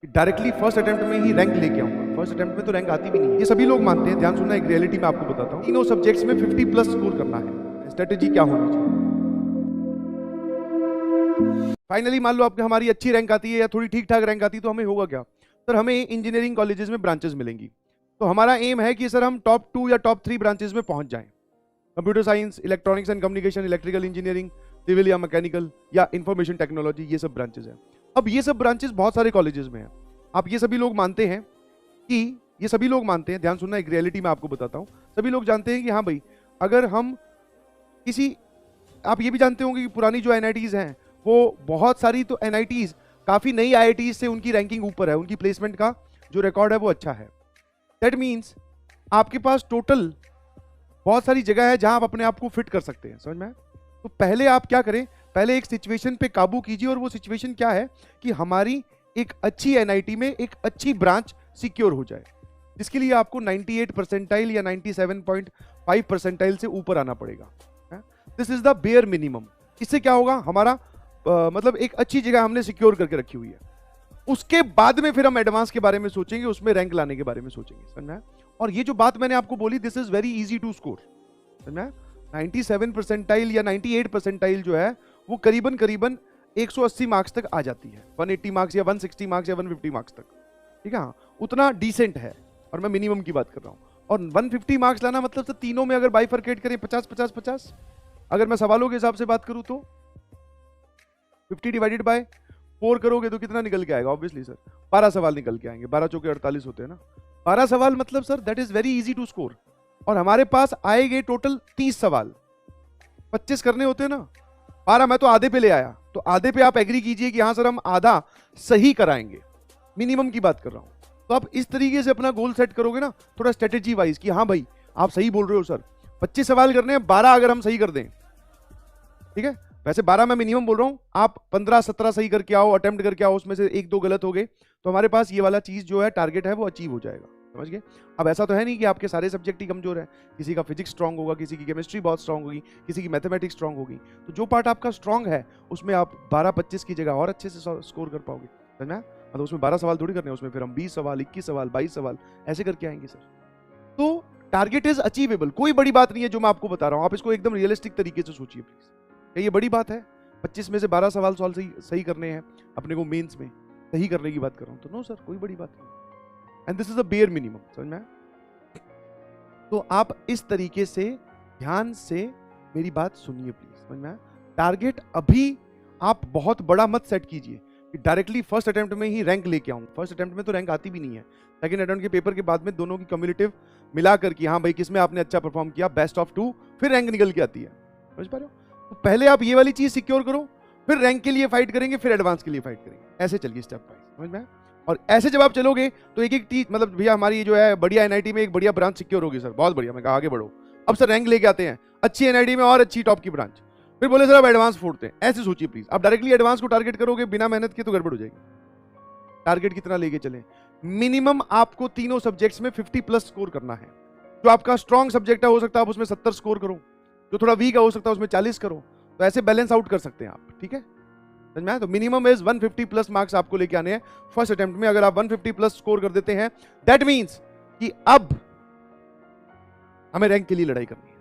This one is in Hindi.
डायरेक्टली फर्स्ट अटेम्प्ट में ही रैंक लेके आऊंगा। फर्स्ट अटेम्प्ट में तो रैंक आती भी नहीं है, ये सभी लोग मानते हैं। ध्यान सुनना, एक रियलिटी में आपको बताता हूँ। तीनों सब्जेक्ट्स में 50 प्लस स्कोर करना है। स्ट्रेटेजी क्या होनी चाहिए? फाइनली मान लो आपकी हमारी अच्छी रैंक आती है या थोड़ी ठीक ठाक रैंक आती है, तो हमें होगा क्या सर? हमें इंजीनियरिंग कॉलेजेस में ब्रांचेस मिलेंगी। तो हमारा एम है कि सर हम टॉप 2 या टॉप 3 ब्रांचेस में पहुंच जाएं। Computer science, electronics and communication, electrical engineering, civil या मैकेनिकल या इंफॉर्मेशन टेक्नोलॉजी, ये सब ब्रांचेस हैं। अब ये सब ब्रांचेस बहुत सारे कॉलेजेस में हैं। आप ये सभी लोग मानते हैं ध्यान सुनना, एक रियलिटी में आपको बताता हूं। सभी लोग जानते हैं कि हाँ भाई, अगर हम किसी, आप ये भी जानते होंगे कि पुरानी जो एनआईटीज हैं वो बहुत सारी, तो एनआईटीज काफी नई आईआईटीज से उनकी रैंकिंग ऊपर है, उनकी प्लेसमेंट का जो रिकॉर्ड है वो अच्छा है। दैट मीन्स आपके पास टोटल बहुत सारी जगह है जहां आप अपने आप को फिट कर सकते हैं। समझ में? तो पहले आप क्या करें, पहले एक सिचुएशन पे काबू कीजिए, और वो सिचुएशन क्या है कि हमारी एक अच्छी एनआईटी में एक अच्छी ब्रांच सिक्योर हो जाए, जिसके लिए आपको 98 परसेंटाइल या 97.5 परसेंटाइल से ऊपर आना पड़ेगा। This is the bare minimum. इससे क्या होगा, हमारा मतलब एक अच्छी जगह हमने सिक्योर करके रखी हुई है। उसके बाद में फिर हम एडवांस के बारे में सोचेंगे, उसमें रैंक लाने के बारे में सोचेंगे। समझना? और ये जो बात मैंने आपको बोली, this is very easy to score. समझना? 97 परसेंटाइल या 98 परसेंटाइल जो है वो करीबन 180 मार्क्स तक आ जाती है। 180 मार्क्स या 160 मार्क्स या 150 मार्क्स तक, ठीक है? उतना डिसेंट है, और मैं मिनिमम की बात कर रहा हूं। और 150 मार्क्स लाना मतलब तो तीनों में अगर बाइफरकेट करें 50-50-50, अगर मैं सवालों के हिसाब से बात करूं तो 50 डिवाइडेड बाय 4 करोगे तो कितना निकल के आएगा? ऑब्वियसली सर 12 सवाल निकल के आएंगे। 12 चौके 48 होते हैं ना। 12 सवाल मतलब sir that is very easy to score. और हमारे पास आएंगे टोटल 30 सवाल, 25 करने होते हैं ना। 12 मैं तो आधे पे ले आया, तो आधे पे आप एग्री कीजिए कि हाँ सर हम आधा सही कराएंगे। मिनिमम की बात कर रहा हूं। तो आप इस तरीके से अपना गोल सेट करोगे ना, थोड़ा स्ट्रेटेजी वाइज, कि हाँ भाई आप सही बोल रहे हो सर, 25 सवाल करने हैं, 12 अगर हम सही कर दें, ठीक है? वैसे 12 मैं मिनिमम बोल रहा हूं, आप 15-17 सही करके आओ, अटेम्प्ट करके आओ, उसमें से 1-2 गलत हो गए तो हमारे पास ये वाला चीज जो है, टारगेट है, वो अचीव हो जाएगा। समझ गए? अब ऐसा तो है नहीं कि आपके सारे सब्जेक्ट ही कमजोर है। किसी का फिजिक्स स्ट्रांग होगा, किसी की केमिस्ट्री बहुत स्ट्रांग होगी, किसी की मैथमेटिक्स स्ट्रांग होगी। तो जो पार्ट आपका स्ट्रांग है उसमें आप 12-25 की जगह और अच्छे से स्कोर कर पाओगे। समझना? मतलब उसमें 12 सवाल थोड़ी करने हैं, उसमें फिर हम 20 सवाल, 21 सवाल, 22 सवाल ऐसे करके आएंगे सर। तो टारगेट इज अचीवेबल। कोई बड़ी बात नहीं है जो मैं आपको बता रहा हूं, आप इसको एकदम रियलिस्टिक तरीके से सोचिए प्लीज। क्या ये बड़ी बात है? 25 में से 12 सवाल सही करने हैं अपने को, मेंस में सही करने की बात कर रहा हूं। तो नो सर, कोई बड़ी बात नहीं। And this is a bare minimum. समझ में? तो आप इस तरीके से ध्यान से मेरी बात सुनिए प्लीज। समझ में? टारगेट अभी आप बहुत बड़ा मत सेट कीजिए कि डायरेक्टली फर्स्ट अटेम्प्ट में ही रैंक लेके आऊं। फर्स्ट अटेम्प्ट में तो रैंक आती भी नहीं है। सेकंड अटेम्प्ट के पेपर के बाद में दोनों की कम्युलेटिव मिलाकर कि हाँ भाई किसमें आपने अच्छा परफॉर्म किया, बेस्ट ऑफ 2, फिर रैंक निकल के आती है। समझ पा रहे हो? तो पहले आप ये वाली चीज सिक्योर करो, फिर रैंक के लिए फाइट करेंगे, फिर एडवांस के लिए फाइट करेंगे। ऐसे चलिए स्टेप वाइज। समझ में? और ऐसे जब आप चलोगे तो एक एक मतलब भैया हमारी जो है बढ़िया एनआईटी में एक बढ़िया ब्रांच सिक्योर होगी सर, बहुत बढ़िया। मैं कहा आगे बढ़ो, अब सर रैंक लेके आते हैं अच्छी एनआईटी में और अच्छी टॉप की ब्रांच। फिर बोले सर अब एडवांस फोड़ते हैं। ऐसे सोचिए प्लीज। आप डायरेक्टली एडवांस को टारगेट करोगे बिना मेहनत के तो गड़बड़ हो जाएगी। टारगेट कितना लेके चले? मिनिमम आपको तीनों सब्जेक्ट्स में 50 प्लस स्कोर करना है। जो आपका स्ट्रॉन्ग सब्जेक्ट है हो सकता है आप उसमें 70 स्कोर करो, जो थोड़ा वीक है हो सकता है उसमें 40 करो। तो ऐसे बैलेंस आउट कर सकते हैं आप, ठीक है? समझ में आया? तो मिनिमम इज 150 प्लस मार्क्स आपको लेके आने हैं फर्स्ट अटेम्प्ट में। अगर आप 150 प्लस स्कोर कर देते हैं, दैट मींस कि अब हमें रैंक के लिए लड़ाई करनी है।